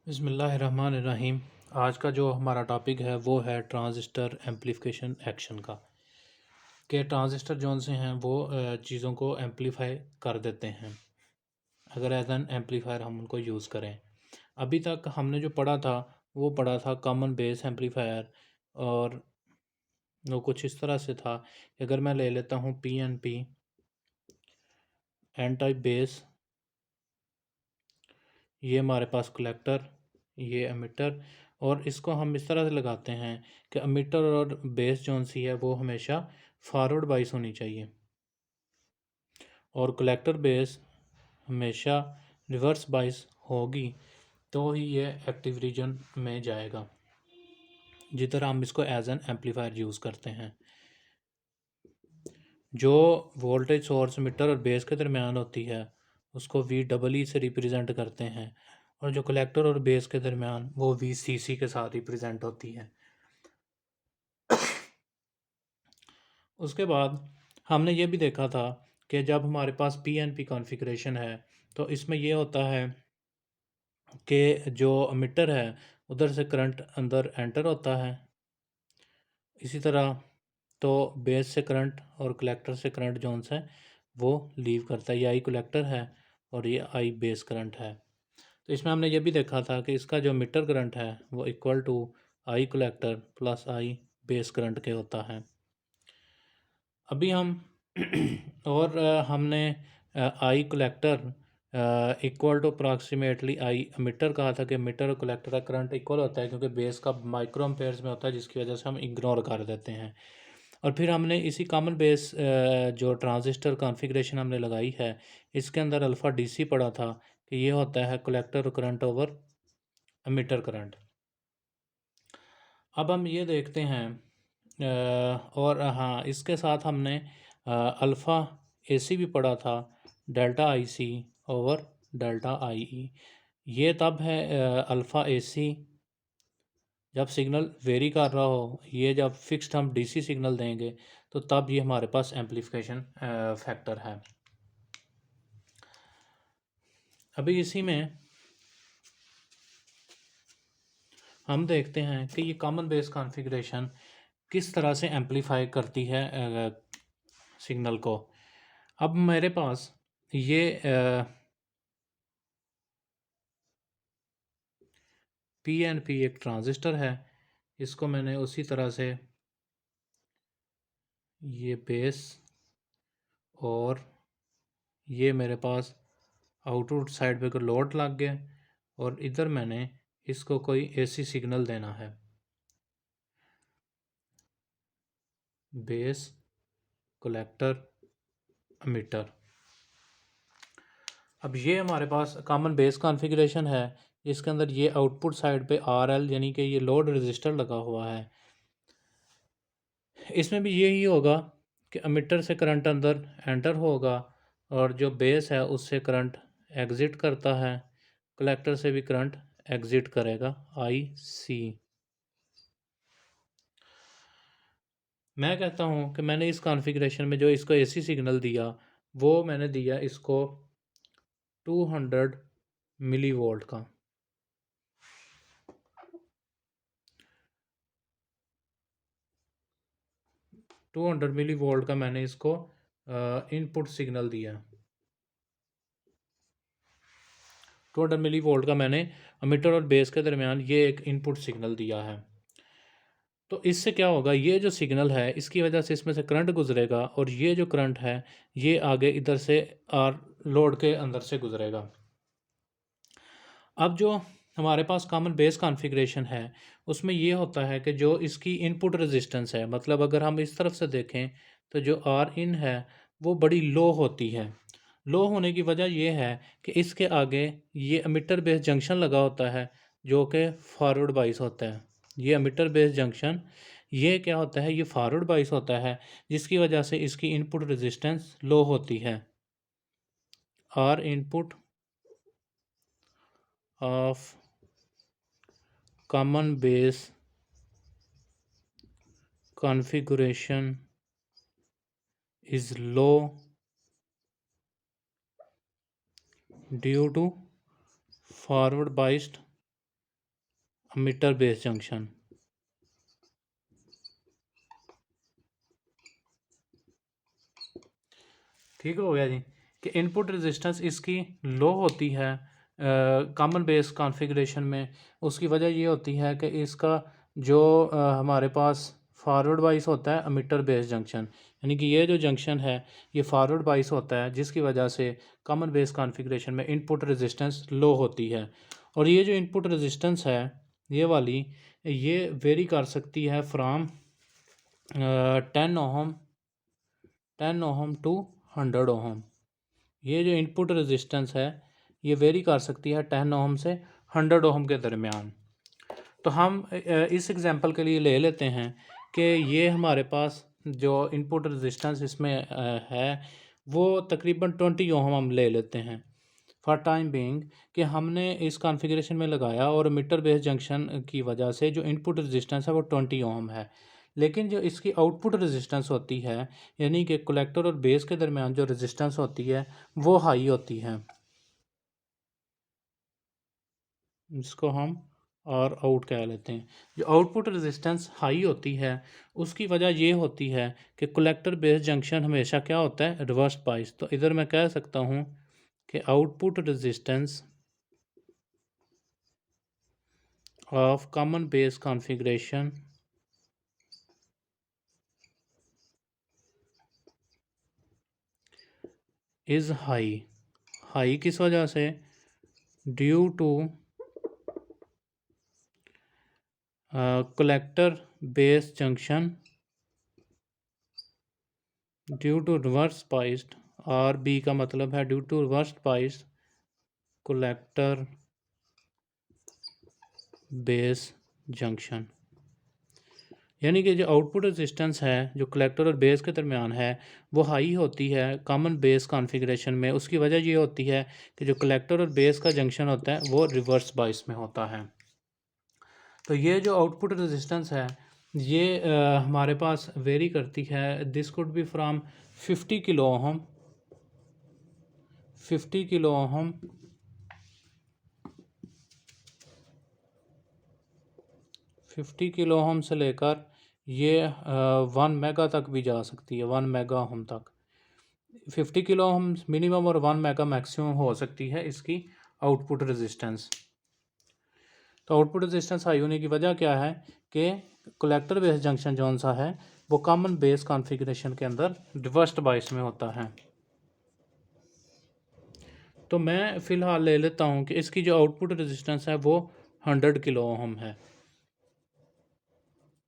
बिस्मिल्लाहिर्रहमानिर्रहीम। आज का जो हमारा टॉपिक है वो है ट्रांजिस्टर एम्पलीफिकेशन एक्शन का। कि ट्रांजिस्टर जौन से हैं वो चीज़ों को एम्पलीफाई कर देते हैं अगर एज एन एम्पलीफायर हम उनको यूज़ करें। अभी तक हमने जो पढ़ा था वो पढ़ा था कॉमन बेस एम्पलीफायर, और वो कुछ इस तरह से था कि अगर मैं ले लेता हूँ PNP एन टाइप बेस, ये हमारे पास कलेक्टर, ये एमिटर, और इसको हम इस तरह से लगाते हैं कि एमिटर और बेस जौन सी है वो हमेशा फॉरवर्ड बाइस होनी चाहिए और कलेक्टर बेस हमेशा रिवर्स बाइस होगी, तो ही ये एक्टिव रीजन में जाएगा, जिधर हम इसको एज एन एम्पलीफायर यूज़ करते हैं। जो वोल्टेज सोर्स मीटर और बेस के दरमियान होती है उसको VEE से रिप्रेजेंट करते हैं, और जो कलेक्टर और बेस के दरमियान वो VCC के साथ रिप्रेजेंट होती है। उसके बाद हमने ये भी देखा था कि जब हमारे पास PNP कॉन्फ़िगरेशन है तो इसमें ये होता है कि जो मीटर है उधर से करंट अंदर एंटर होता है, इसी तरह तो बेस से करंट और कलेक्टर से करंट जोन से वो लीव करता है। ये आई कलेक्टर है और ये आई बेस करंट है। तो इसमें हमने ये भी देखा था कि इसका जो मीटर करंट है वो equal to I collector plus I base current के होता है। अभी हम और हमने I collector equal to approximately I meter कहा था कि मीटर और कलेक्टर का करंट इक्वल होता है, क्योंकि बेस का माइक्रो एम्पेयर्स में होता है, जिसकी वजह से हम इग्नोर कर देते हैं। और फिर हमने इसी कॉमन बेस जो ट्रांजिस्टर कॉन्फ़िगरेशन हमने लगाई है इसके अंदर अल्फ़ा DC पड़ा था कि ये होता है collector current over emitter current. अब हम ये देखते हैं और हाँ, इसके साथ हमने अल्फ़ा AC भी पढ़ा था, delta IC over delta IE। ये तब है अल्फ़ा AC जब सिग्नल वेरी कर रहा हो, ये जब फिक्स्ड हम DC सिग्नल देंगे तो तब ये हमारे पास एम्पलीफिकेशन फैक्टर है। अभी इसी में हम देखते हैं कि ये कॉमन बेस कॉन्फ़िगरेशन किस तरह से एम्पलीफाई करती है सिग्नल को। अब मेरे पास ये PNP एक ट्रांजिस्टर है, इसको मैंने उसी तरह से ये बेस और ये मेरे पास आउटपुट साइड पे कोई लोड लग गया और इधर मैंने इसको कोई AC सिग्नल देना है। Base collector emitter. अब ये हमारे पास कॉमन बेस कॉन्फ़िगरेशन है, इसके अंदर ये आउटपुट साइड पे RL यानी कि ये लोड रजिस्टर लगा हुआ है। इसमें भी यही होगा कि एमिटर से करंट अंदर एंटर होगा और जो बेस है उससे करंट एग्ज़िट करता है, कलेक्टर से भी करंट एग्ज़िट करेगा IC। मैं कहता हूँ कि मैंने इस कॉन्फ़िगरेशन में जो इसको AC सिग्नल दिया वो मैंने दिया इसको 200 मिली वोल्ट का। 200 मिली वोल्ट का मैंने इसको इनपुट सिग्नल दिया। 200 मिली वोल्ट का मैंने एमिटर और बेस के दरमियान ये एक इनपुट सिग्नल दिया है। तो इससे क्या होगा, ये जो सिग्नल है इसकी वजह से इसमें से करंट गुजरेगा और ये जो करंट है ये आगे इधर से आर लोड के अंदर से गुजरेगा। अब जो हमारे पास कॉमन बेस कॉन्फ़िगरेशन है उसमें ये होता है कि जो इसकी इनपुट रेजिस्टेंस है, मतलब अगर हम इस तरफ से देखें तो जो आर इन है वो बड़ी लो होती है। लो होने की वजह ये है कि इसके आगे ये एमिटर बेस जंक्शन लगा होता है जो कि फॉरवर्ड बाइस होता है। ये एमिटर बेस जंक्शन ये क्या होता है, ये फॉरवर्ड बाइस होता है, जिसकी वजह से इसकी इनपुट रेजिस्टेंस लो होती है। R input of common base configuration is low due to forward biased emitter base junction. ठीक हो गया जी कि इनपुट रेजिस्टेंस इसकी लो होती है कॉमन बेस कॉन्फ़िगरेशन में। उसकी वजह ये होती है कि इसका जो हमारे पास फॉरवर्ड बाइस होता है एमिटर बेस जंक्शन, यानी कि ये जो जंक्शन है ये फॉरवर्ड बाइस होता है, जिसकी वजह से कॉमन बेस कॉन्फ़िगरेशन में इनपुट रेजिस्टेंस लो होती है। और ये जो इनपुट रेजिस्टेंस है ये वाली, ये वेरी कर सकती है फ्राम 10 ओहम टू 100 ओहम। ये जो इनपुट रेजिस्टेंस है ये वेरी कर सकती है 10 ओहम से 100 ओहम के दरमियान। तो हम इस एग्जांपल के लिए ले लेते हैं कि ये हमारे पास जो इनपुट रेजिस्टेंस इसमें है वो तकरीबन 20 ओहम हम ले लेते हैं फॉर टाइम बीइंग, कि हमने इस कॉन्फ़िगरेशन में लगाया और मीटर बेस जंक्शन की वजह से जो इनपुट रेजिस्टेंस है वो 20 ओहम है। लेकिन जो इसकी आउटपुट रेजिस्टेंस होती है, यानी कि कलेक्टर और बेस के दरमियान जो रेजिस्टेंस होती है वो हाई होती है, जिसको हम और आउट कह लेते हैं। जो आउटपुट रेजिस्टेंस हाई होती है उसकी वजह ये होती है कि कलेक्टर बेस जंक्शन हमेशा क्या होता है, रिवर्स बाइस। तो इधर मैं कह सकता हूँ कि output resistance of common base configuration is high किस वजह से, due to collector base junction due to reverse biased, और बी का मतलब है due to reverse biased collector base junction. यानी कि जो आउटपुट रेजिस्टेंस है जो कलेक्टर और बेस के दरमियान है वो हाई होती है कॉमन बेस कॉन्फ़िगरेशन में। उसकी वजह ये होती है कि जो कलेक्टर और बेस का जंक्शन होता है वो रिवर्स बाइस में होता है। तो ये जो आउटपुट रेजिस्टेंस है ये हमारे पास वेरी करती है। This could be from 50 kilo ohm 50 kilo ohm 50 kilo ohm से लेकर ये 1 मेगा तक भी जा सकती है, 1 मेगा ओहम तक। 50 किलो ओहम मिनिमम और 1 मेगा मैक्सिमम हो सकती है इसकी आउटपुट रेजिस्टेंस। तो आउटपुट रेजिस्टेंस हाई होने की वजह क्या है कि कलेक्टर बेस जंक्शन जौन सा है वो कॉमन बेस कॉन्फ़िगरेशन के अंदर रिवर्स्ड बाइस में होता है। तो मैं फ़िलहाल ले लेता हूँ कि इसकी जो आउटपुट रेजिस्टेंस है वो 100 किलो ओहम है।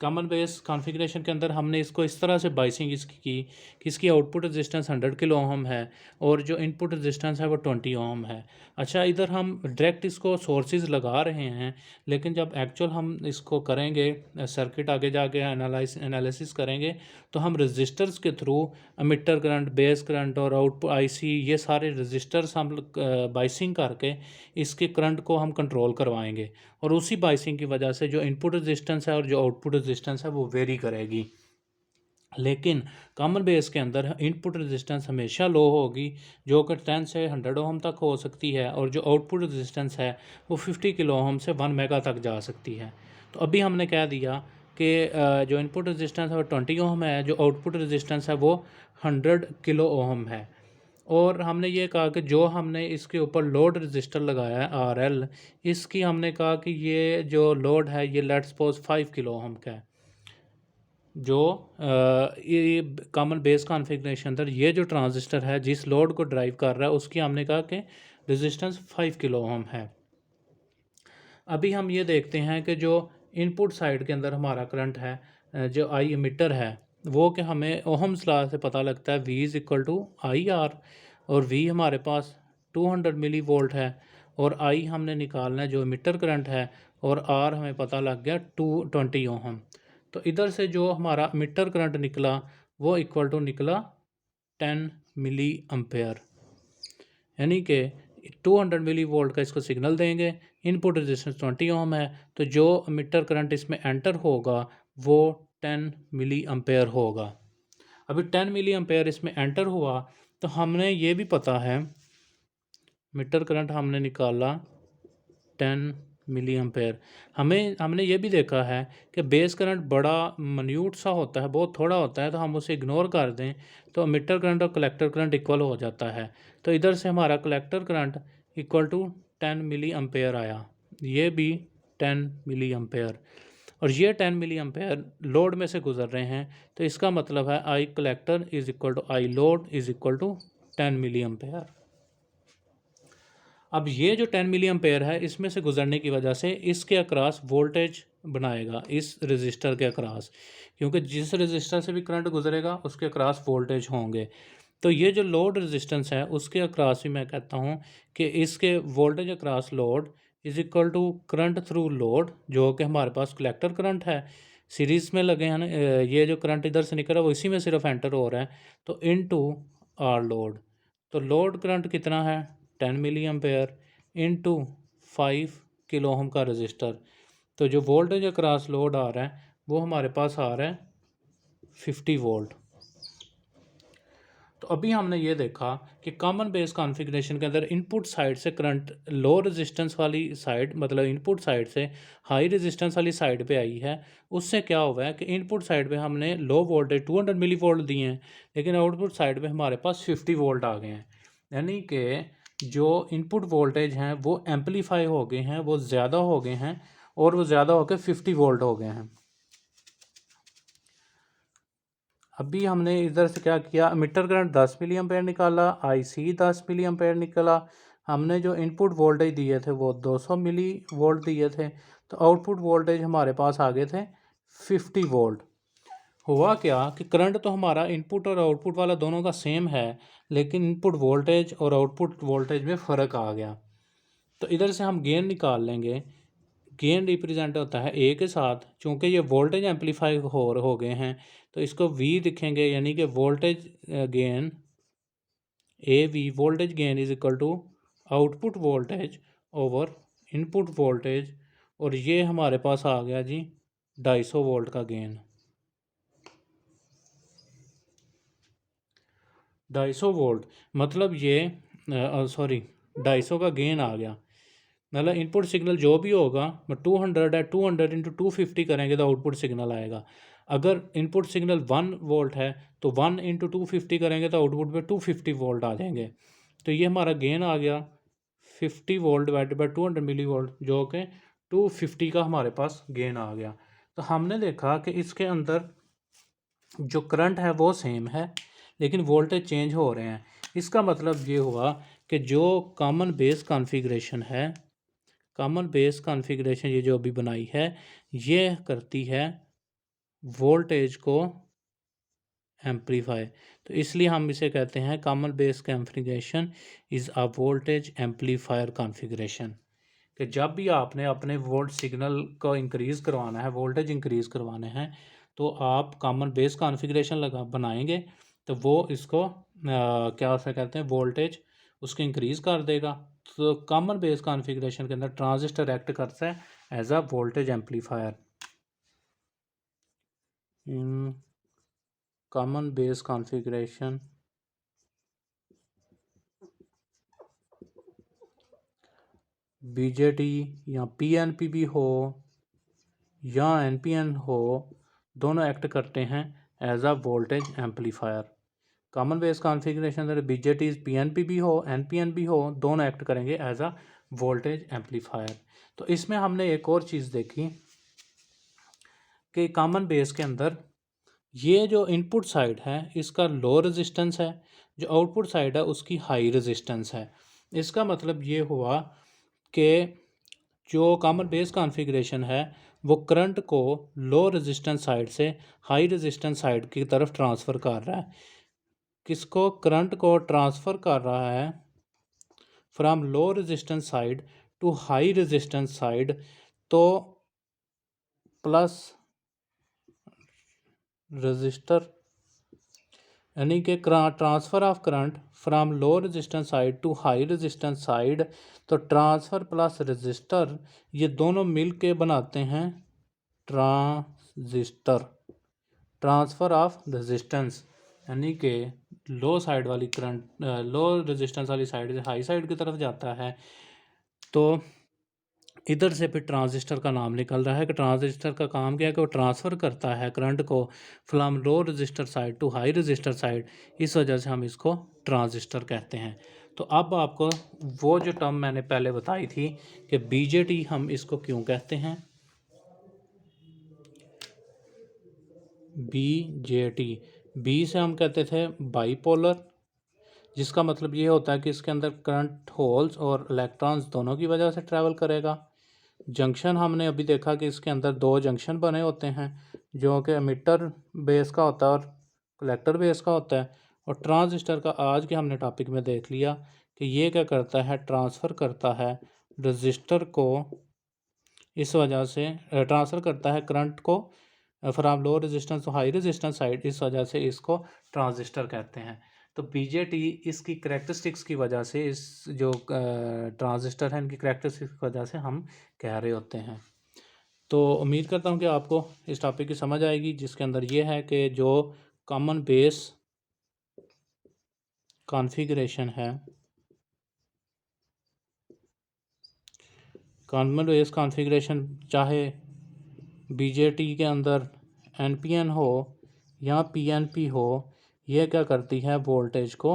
कॉमन बेस कॉन्फ़िगरेशन के अंदर हमने इसको इस तरह से बाइसिंग इसकी की कि इसकी आउटपुट रेजिस्टेंस 100 किलो ओहम है और जो इनपुट रेजिस्टेंस है वो 20 ओहम है। अच्छा, इधर हम डायरेक्ट इसको सोर्सेज लगा रहे हैं, लेकिन जब एक्चुअल हम इसको करेंगे सर्किट आगे जाके एनालिसिस करेंगे तो हम रजिस्टर्स के through emitter current, base current और आउटपुट आईसी ये सारे रजिस्टर्स हम बाइसिंग करके इसके करंट को हम कंट्रोल करवाएंगे। और उसी बाइसिंग की वजह से जो इनपुट रेजिस्टेंस है और जो आउटपुट रेजिस्टेंस है वो वेरी करेगी। लेकिन कॉमन बेस के अंदर इनपुट रेजिस्टेंस हमेशा लो होगी, जो कि 10 से 100 ओहम तक हो सकती है, और जो आउटपुट रेजिस्टेंस है वो 50 किलो ओहम से 1 मेगा तक जा सकती है। तो अभी हमने कह दिया कि जो इनपुट रेजिस्टेंस है वो 20 ओहम है, जो आउटपुट रेजिस्टेंस है वो 100 किलो ओहम है। और हमने ये कहा कि जो हमने इसके ऊपर लोड रजिस्टर लगाया है RL, इसकी हमने कहा कि ये जो लोड है ये लेट्स सपोज 5 किलो ओहम का है। जो ये कॉमन बेस कॉन्फ़िगरेशन अंदर ये जो ट्रांजिस्टर है जिस लोड को ड्राइव कर रहा है उसकी हमने कहा कि रेजिस्टेंस 5 किलो ओहम है। अभी हम ये देखते हैं कि जो इनपुट साइड के अंदर हमारा करंट है जो आई एमिटर है वो कि हमें ओहम्स लॉ से पता लगता है V is equal to I R, और V हमारे पास 200 मिली वोल्ट है और I हमने निकालना है जो एमिटर करंट है, और R हमें पता लग गया 220 ओहम। तो इधर से जो हमारा एमिटर करंट निकला वो इक्वल टू निकला 10 मिली अम्पेयर, यानी कि 200 मिली वोल्ट का इसको सिग्नल देंगे। इनपुट रेजिस्टेंस 20 ओम है, तो जो मीटर करंट इसमें एंटर होगा वो 10 मिली अम्पेयर होगा। अभी 10 मिली अम्पेयर इसमें एंटर हुआ तो हमने ये भी पता है मीटर करंट हमने निकाला 10 मिली एम्पेयर। हमने ये भी देखा है कि बेस करंट बड़ा मन्यूट सा होता है, बहुत थोड़ा होता है, तो हम उसे इग्नोर कर दें तो मीटर करंट और कलेक्टर करंट इक्वल हो जाता है। तो इधर से हमारा collector current equal to 10 milli ampere आया, ये भी 10 मिली एम्पेयर, और ये 10 मिली एम्पेयर लोड में से गुजर रहे हैं। तो इसका मतलब है I collector is equal to I load is equal to 10 milli ampere. अब ये जो 10 मिली एम्पेयर है, इसमें से गुजरने की वजह से इसके अक्रॉस वोल्टेज बनाएगा, इस रजिस्टर के अक्रॉस, क्योंकि जिस रजिस्टर से भी करंट गुजरेगा उसके अक्रॉस वोल्टेज होंगे। तो ये जो लोड रेजिस्टेंस है उसके अक्रॉस भी मैं कहता हूँ कि इसके voltage across load is equal to current through load, जो कि हमारे पास कलेक्टर करंट है, सीरीज़ में लगे हैं ना, ये जो करंट इधर से निकल रहा है वो इसी में सिर्फ एंटर हो रहा है, तो इन टू आर लोड। तो लोड करंट कितना है 10 milli ampere into 5 kilo ohm का रजिस्टर। तो जो वोल्टेज अक्रॉस लोड आ रहा है वो हमारे पास आ रहा है 50 वोल्ट। तो अभी हमने ये देखा कि कॉमन बेस कॉन्फ़िगरेशन के अंदर इनपुट साइड से करंट लो रेजिस्टेंस वाली साइड, मतलब इनपुट साइड से हाई रेजिस्टेंस वाली साइड पे आई है। उससे क्या हुआ है कि इनपुट साइड पे हमने लो वोल्टेज 200 मिली वोल्ट दिए हैं, लेकिन आउटपुट साइड पे हमारे पास 50 वोल्ट आ गए हैं, यानी कि जो इनपुट वोल्टेज हैं वो एम्पलीफाई हो गए हैं, वो ज़्यादा हो गए हैं, और वो ज़्यादा होकर 50 वोल्ट हो गए हैं। अभी हमने इधर से क्या किया, मीटर करंट 10 मिली एम्पेयर निकाला, आईसी 10 मिली एम्पेयर निकला, हमने जो इनपुट वोल्टेज दिए थे वो 200 मिली वोल्ट दिए थे, तो आउटपुट वोल्टेज हमारे पास आ गए थे 50 वोल्ट। हुआ क्या कि करंट तो हमारा इनपुट और आउटपुट वाला दोनों का सेम है, लेकिन इनपुट वोल्टेज और आउटपुट वोल्टेज में फ़र्क आ गया। तो इधर से हम गेन निकाल लेंगे, गेन रिप्रेजेंट होता है ए के साथ, चूँकि ये वोल्टेज एम्पलीफाई हो गए हैं तो इसको वी लिखेंगे, यानी कि voltage gain A V, voltage gain is equal to output voltage over input voltage, और ये हमारे पास आ गया जी 250 वोल्ट का गेन। 250 वोल्ट मतलब ये सॉरी 250 का गेन आ गया, मतलब इनपुट सिग्नल जो भी होगा, 200 है, 200 इंटू 250 करेंगे तो आउटपुट सिग्नल आएगा। अगर इनपुट सिग्नल 1 वोल्ट है तो 1 इंटू 250 करेंगे तो आउटपुट पे 250 वोल्ट आ जाएंगे। तो ये हमारा गेन आ गया 50 volt divided by 200 milli volt, जो कि 250 का हमारे पास गेन आ गया। तो हमने देखा कि इसके अंदर जो करंट है वो सेम है, लेकिन वोल्टेज चेंज हो रहे हैं। इसका मतलब ये हुआ कि जो कॉमन बेस कॉन्फ़िगरेशन है, कॉमन बेस कॉन्फ़िगरेशन ये जो अभी बनाई है, ये करती है वोल्टेज को एम्पलीफाई। तो इसलिए हम इसे कहते हैं common base configuration is a voltage amplifier configuration, कि जब भी आपने अपने वोल्ट सिग्नल को इंक्रीज़ करवाना है, वोल्टेज इंक्रीज़ करवाने हैं, तो आप कॉमन बेस कॉन्फ़िगरेशन बनाएंगे, तो वो इसको क्या उसे कहते हैं, वोल्टेज उसको इंक्रीज़ कर देगा। तो कॉमन बेस कॉन्फ़िगरेशन के अंदर ट्रांजिस्टर एक्ट करता है as a voltage amplifier. In common base configuration BJT या पीएनपी भी हो या एनपीएन हो, दोनों एक्ट करते हैं as a voltage amplifier. Common base configuration अगर बीजेटी पीएनपी भी हो एनपीएन भी हो, दोनों एक्ट करेंगे एज अ वोल्टेज एम्पलीफायर। तो इसमें हमने एक और चीज़ देखी कि कॉमन बेस के अंदर ये जो इनपुट साइड है इसका लो रेजिस्टेंस है, जो आउटपुट साइड है उसकी हाई रेजिस्टेंस है। इसका मतलब ये हुआ कि जो कॉमन बेस कॉन्फ़िगरेशन है वो करंट को लो रेजिस्टेंस साइड से हाई रेजिस्टेंस साइड की तरफ ट्रांसफ़र कर रहा है। किसको, करंट को ट्रांसफ़र कर रहा है from low resistance side to high resistance side. तो प्लस रजिस्टर, यानी कि transfer of current from low resistance side to high resistance side. तो ट्रांसफ़र प्लस रजिस्टर ये दोनों मिल के बनाते हैं ट्रांजिस्टर। ट्रांसफ़र ऑफ रेजिस्टेंस यानी कि लो साइड वाली करंट लो रेजिस्टेंस वाली साइड से हाई साइड की तरफ जाता है। तो इधर से फिर ट्रांजिस्टर का नाम निकल रहा है कि ट्रांजिस्टर का काम क्या है कि वो ट्रांसफ़र करता है करंट को from low resistor side to high resistor side, इस वजह से हम इसको ट्रांजिस्टर कहते हैं। तो अब आपको वो जो टर्म मैंने पहले बताई थी कि बीजेटी हम इसको क्यों कहते हैं, बीजेटी, बी से हम कहते थे बाईपोलर, जिसका मतलब ये होता है कि इसके अंदर करंट होल्स और इलेक्ट्रॉन्स दोनों की वजह से ट्रैवल करेगा। जंक्शन हमने अभी देखा कि इसके अंदर दो जंक्शन बने होते हैं, जो कि एमिटर बेस का होता है और कलेक्टर बेस का होता है। और ट्रांजिस्टर का आज के हमने टॉपिक में देख लिया कि ये क्या करता है, ट्रांसफ़र करता है रजिस्टर को, इस वजह से ट्रांसफ़र करता है करंट को from low resistance to high resistance side, इस वजह से इसको ट्रांजिस्टर कहते हैं। तो बीजेटी इसकी करैक्टरिस्टिक्स की वजह से, इस जो ट्रांजिस्टर है इनकी करैक्टरिस्टिक्स की वजह से हम कह रहे होते हैं। तो उम्मीद करता हूँ कि आपको इस टॉपिक की समझ आएगी, जिसके अंदर ये है कि जो कॉमन बेस कॉन्फ़िगरेशन है, कॉमन बेस कॉन्फ़िगरेशन चाहे बीजेटी के अंदर एनपीएन हो या पीएनपी हो, यह क्या करती है, वोल्टेज को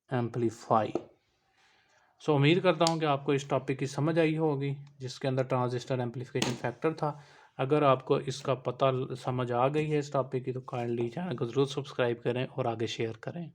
एम्पलीफाई। सो उम्मीद करता हूँ कि आपको इस टॉपिक की समझ आई होगी, जिसके अंदर ट्रांजिस्टर एम्पलीफिकेशन फैक्टर था। अगर आपको इसका पता समझ आ गई है इस टॉपिक की, तो काइंडली चैनल को ज़रूर सब्सक्राइब करें और आगे शेयर करें।